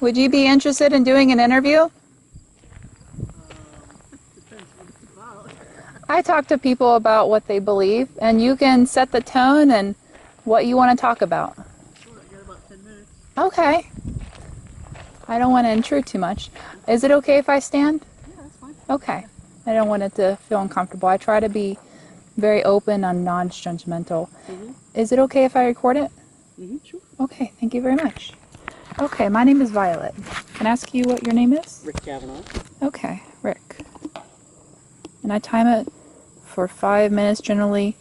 Would you be interested in doing an interview? Depends what it's about. I talk to people about what they believe, and you can set the tone and what you want to talk about. Sure, I got about 10 minutes. Okay. I don't want to intrude too much. Is it okay if I stand? Yeah, that's fine. Okay. I don't want it to feel uncomfortable. I try to be very open and non-judgmental. Is it okay if I record it? Sure. Okay, thank you very much. Okay, my name is Violet. Can I ask you what your name is? Rick Kavanaugh. Okay, Rick. And I time it for 5 minutes generally.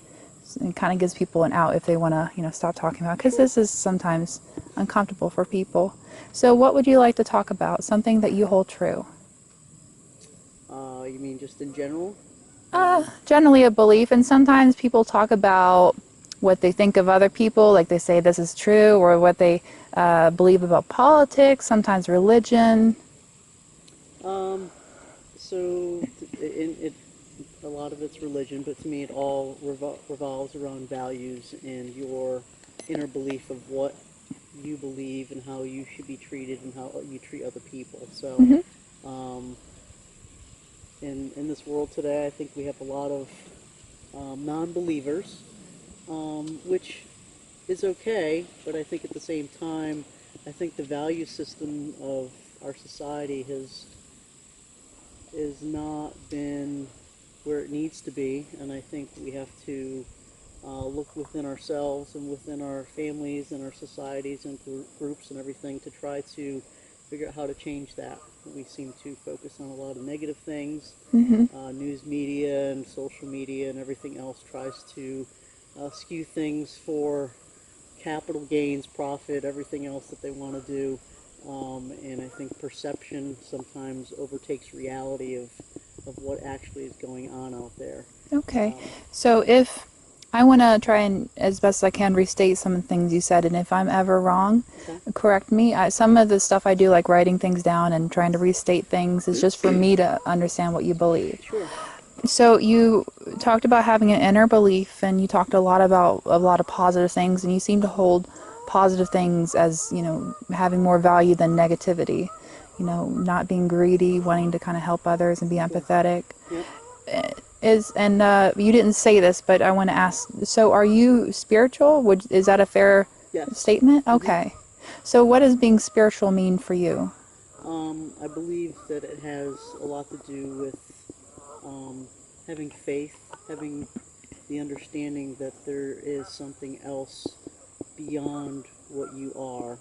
It kind of gives people an out if they want to, stop talking about, because this is sometimes uncomfortable for people. So what would you like to talk about? Something that you hold true? You mean just in general? Generally a belief, and sometimes people talk about what they think of other people, like they say this is true, or what they believe about politics, sometimes religion. So a lot of it's religion, but to me it all revolves around values and your inner belief of what you believe and how you should be treated and how you treat other people. So, um, in this world today, I think we have a lot of non-believers, which is okay, but I think at the same time, I think the value system of our society has not been where it needs to be, and I think we have to look within ourselves and within our families and our societies and groups and everything to try to figure out how to change that. We seem to focus on a lot of negative things. News media and social media and everything else tries to skew things for capital gains, profit, everything else that they want to do. And I think perception sometimes overtakes reality of what actually is going on out there. Okay. So if I want to try and, as best I can, restate some of the things you said, and if I'm ever wrong, correct me. Some of the stuff I do, like writing things down and trying to restate things, is just for me to understand what you believe. Sure. So you talked about having an inner belief, and you talked a lot about a lot of positive things, and you seem to hold positive things as, having more value than negativity. Not being greedy, wanting to kind of help others and be empathetic. Yep. You didn't say this, but I want to ask, so are you spiritual? Is that a fair statement? Okay. So what does being spiritual mean for you? I believe that it has a lot to do with having faith, having the understanding that there is something else beyond what you are,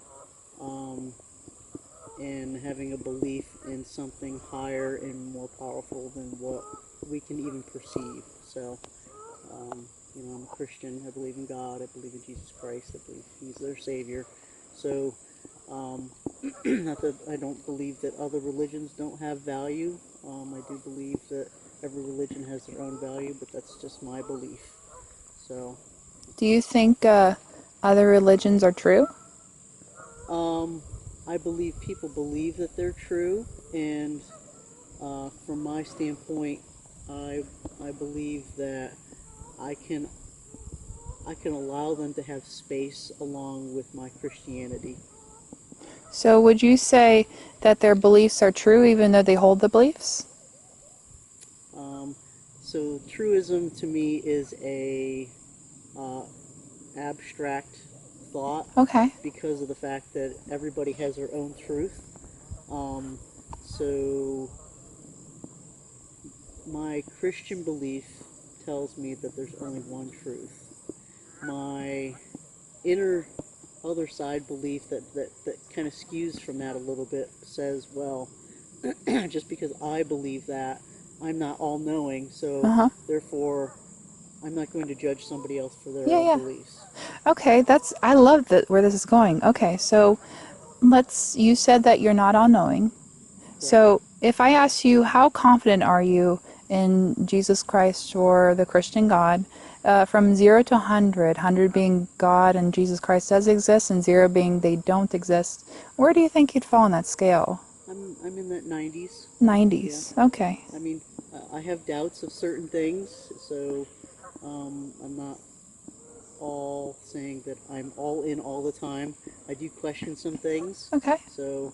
and having a belief in something higher and more powerful than what we can even perceive. So, I'm a Christian. I believe in God. I believe in Jesus Christ. I believe He's their Savior. So, not that I don't believe that other religions don't have value. I do believe that every religion has their own value, but that's just my belief. So, Do you think other religions are true? I believe people believe that they're true, and from my standpoint, I believe that I can allow them to have space along with my Christianity. So would you say that their beliefs are true even though they hold the beliefs? So truism to me is a abstract thought. Okay. Because of the fact that everybody has their own truth. So my Christian belief tells me that there's only one truth. My inner other side belief that kind of skews from that a little bit says, well, just because I believe that, I'm not all-knowing, so therefore I'm not going to judge somebody else for their own beliefs. Okay, I love where this is going. Okay, so you said that you're not all-knowing. Correct. So if I ask you, how confident are you in Jesus Christ or the Christian God, from 0 to 100, 100 being God and Jesus Christ does exist, and 0 being they don't exist, where do you think you'd fall on that scale? I'm in that 90s. 90s, yeah. Okay. I mean, I have doubts of certain things, so I'm not all saying that I'm all in all the time. I do question some things. Okay. So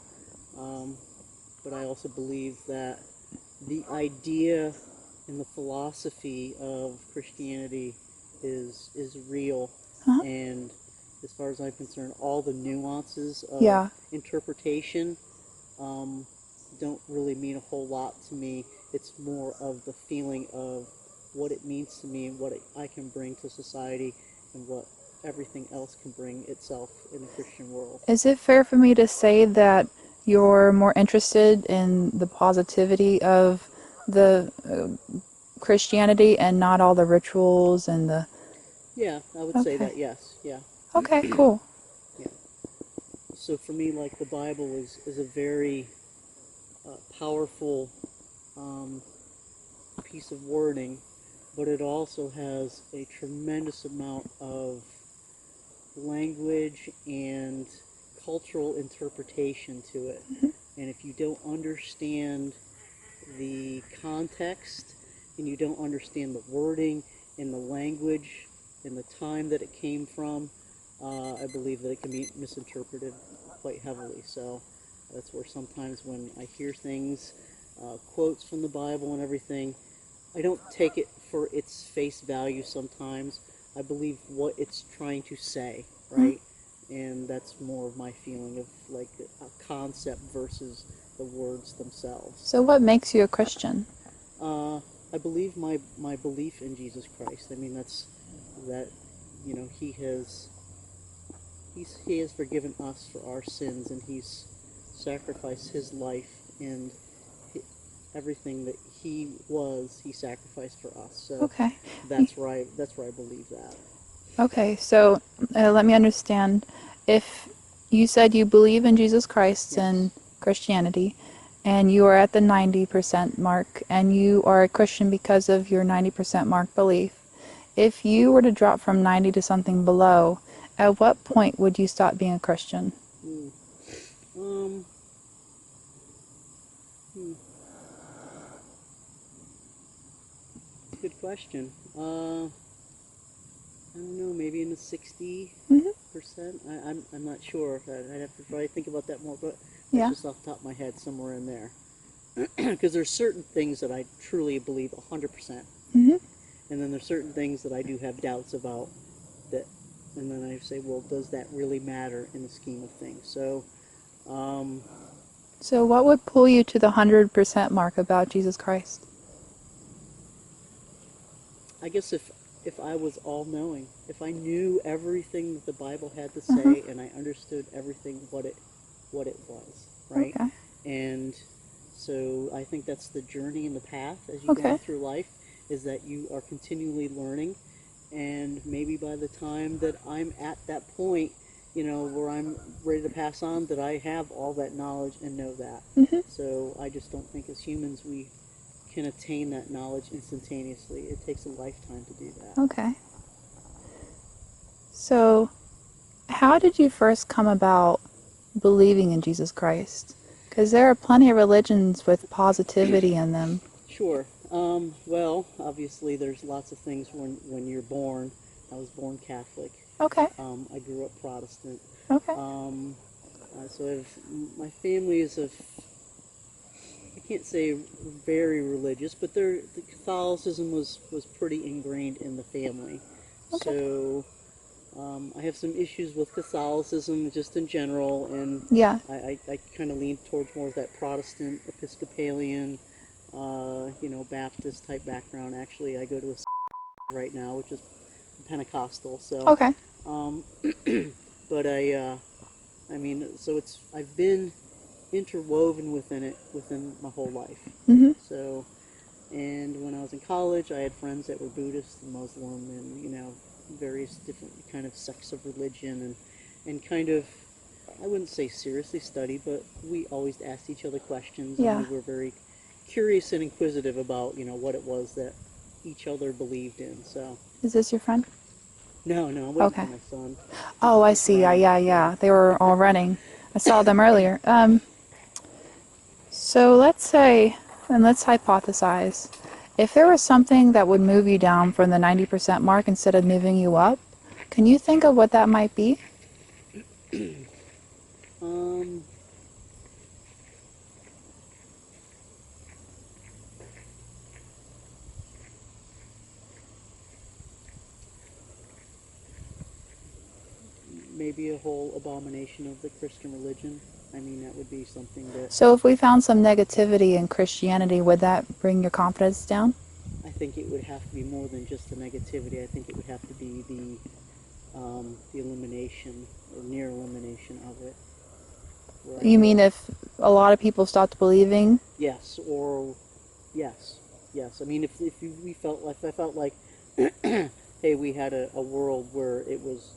Um, but I also believe that the idea and the philosophy of Christianity is real, Uh-huh. and as far as I'm concerned, all the nuances of Yeah. interpretation um, don't really mean a whole lot to me. It's more of the feeling of what it means to me and what I can bring to society and what everything else can bring itself in the Christian world. Is it fair for me to say that you're more interested in the positivity of the Christianity and not all the rituals and the... Yeah, I would say Okay. that, yes. Yeah. Okay, cool. Yeah. So for me, like, the Bible is a very powerful um, piece of wording, but it also has a tremendous amount of language and cultural interpretation to it. And if you don't understand the context and you don't understand the wording and the language and the time that it came from, I believe that it can be misinterpreted quite heavily. So that's where sometimes when I hear things, quotes from the Bible and everything, I don't take it for its face value sometimes. I believe what it's trying to say, Hmm. right? And that's more of my feeling of like a concept versus the words themselves. So what makes you a Christian? Uh, I believe my belief in Jesus Christ. I mean, that's that, he has forgiven us for our sins, and he's sacrificed his life and hi everything that he was, he sacrificed for us. So Okay. that's where I believe that. Okay, so let me understand. If you said you believe in Jesus Christ and Yes. Christianity, and you are at the 90% mark, and you are a Christian because of your 90% mark belief, if you were to drop from 90 to something below, at what point would you stop being a Christian? Hmm. Um. Hmm. Good question. I don't know. Maybe in the 60%. I'm not sure. I'd have to probably think about that more, but that's Yeah. just off the top of my head, somewhere in there. Because there's certain things that I truly believe 100%, Hmm. and then there's certain things that I do have doubts about. That, and then I say, well, does that really matter in the scheme of things? So, um, So what would pull you to the 100% mark about Jesus Christ? I guess if I was all knowing, if I knew everything that the Bible had to Uh-huh. say, and I understood everything what it was, right? Okay. And so I think that's the journey and the path as you go Okay. on through life, is that you are continually learning, and maybe by the time that I'm at that point, where I'm ready to pass on, that I have all that knowledge and know that. Hmm. So I just don't think as humans we can attain that knowledge instantaneously. It takes a lifetime to do that. Okay. So how did you first come about believing in Jesus Christ? Because there are plenty of religions with positivity in them. Sure. Well, obviously, there's lots of things when you're born. I was born Catholic. Okay. I grew up Protestant. Okay. Um, my family is I can't say very religious, but the Catholicism was pretty ingrained in the family. Okay. So I have some issues with Catholicism just in general, and Yeah. I kind of lean towards more of that Protestant, Episcopalian, Baptist type background. Actually, I go to a right now, which is Pentecostal. So, Okay. um, but I mean, so I've been interwoven within it within my whole life. Mhm. So, and when I was in college, I had friends that were Buddhist and Muslim, and various different kind of sects of religion, and kind of, I wouldn't say seriously study, but we always asked each other questions, and we Yeah. were very curious and inquisitive about what it was that each other believed in. So Is this your friend? no, no, I'm waiting for Okay. my son. Oh, I He's see. Yeah, running. yeah, Yeah. yeah. They were all running. I saw them earlier. So let's say, and let's hypothesize, if there was something that would move you down from the 90% mark instead of moving you up, can you think of what that might be? Um, maybe a whole abomination of the Christian religion. I mean, that would be something that So if we found some negativity in Christianity, would that bring your confidence down? I think it would have to be more than just the negativity. I think it would have to be the elimination or near elimination of it. Right. You mean if a lot of people stopped believing? Yes, or yes, yes. I mean, if we felt like, if I felt like, hey, we had a world where it was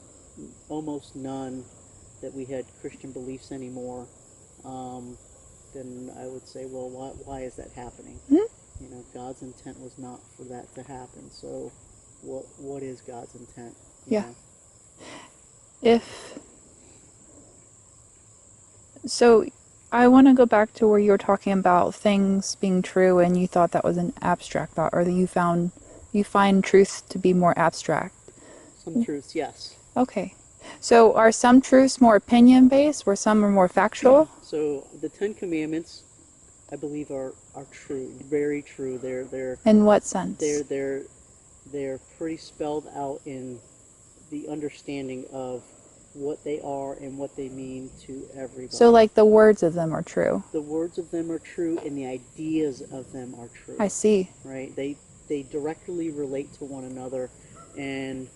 almost none that we had Christian beliefs anymore, then I would say, well, why is that happening? Hmm? You know, God's intent was not for that to happen. So, what is God's intent? You Yeah. know? If so, I want to go back to where you were talking about things being true, and you thought that was an abstract thought, or that you find truth to be more abstract. Some truths, yes. Okay. So are some truths more opinion based, where some are more factual? So the Ten Commandments, I believe, are true, very true. In what sense? They're pretty spelled out in the understanding of what they are and what they mean to everybody. So like the words of them are true. The words of them are true, and the ideas of them are true. I see. Right? They directly relate to one another, and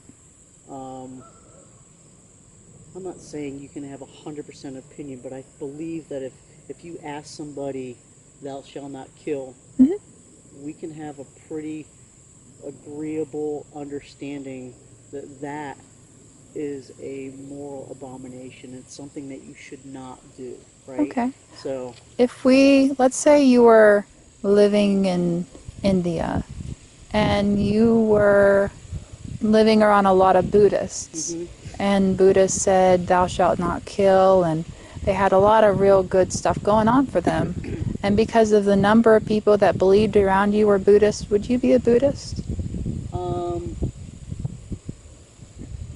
I'm not saying you can have 100% opinion, but I believe that if you ask somebody, "Thou shalt not kill," Mhm. we can have a pretty agreeable understanding that that is a moral abomination. It's something that you should not do, right? Okay. So, If let's say you were living in India and you were living around a lot of Buddhists, hmm and Buddhists said, "Thou shalt not kill," and they had a lot of real good stuff going on for them. And because of the number of people that believed around you were Buddhists, would you be a Buddhist? um,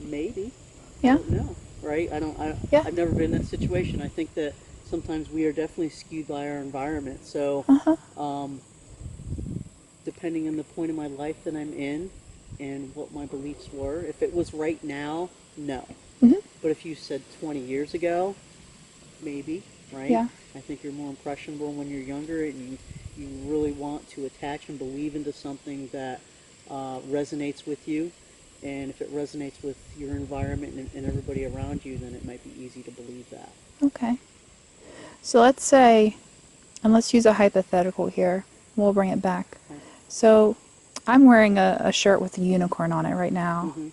maybe. I Yeah? don't know, right? Yeah? I've never been in that situation. I think that sometimes we are definitely skewed by our environment. So, Uh-huh. um, depending on the point in my life that I'm in and what my beliefs were, if it was right now, no. Hmm. But if you said 20 years ago, maybe, right? Yeah. I think you're more impressionable when you're younger, and you really want to attach and believe into something that resonates with you. And if it resonates with your environment and everybody around you, then it might be easy to believe that. Okay. So let's say, and let's use a hypothetical here. We'll bring it back. Okay. So I'm wearing a shirt with a unicorn on it right now. Mm-hmm.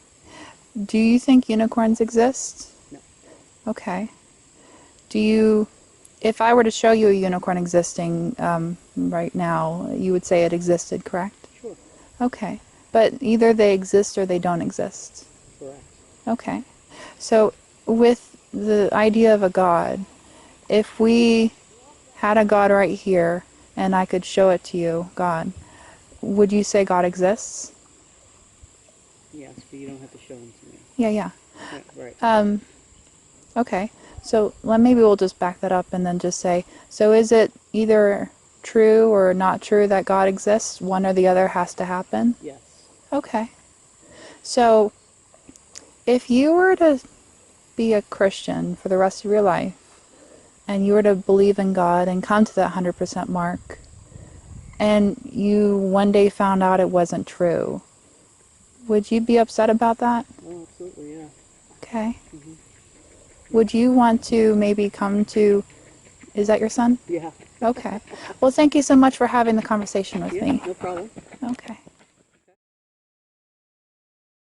Do you think unicorns exist? No. Okay. If I were to show you a unicorn existing right now, you would say it existed, correct? Sure. Okay. But either they exist or they don't exist. Correct. Okay. So with the idea of a God, if we had a God right here and I could show it to you, God, would you say God exists? Yes, but you don't have to show them to me. Yeah, yeah. Right. Right. Okay. So maybe we'll just back that up and then just say, so is it either true or not true that God exists? One or the other has to happen? Yes. Okay. So if you were to be a Christian for the rest of your life and you were to believe in God and come to that 100% mark and you one day found out it wasn't true, would you be upset about that? Oh, absolutely. Yeah. Okay. Mm-hmm. Would you want to maybe come to, is that your son? Yeah. Okay. Well, thank you so much for having the conversation with Yeah. me. No problem.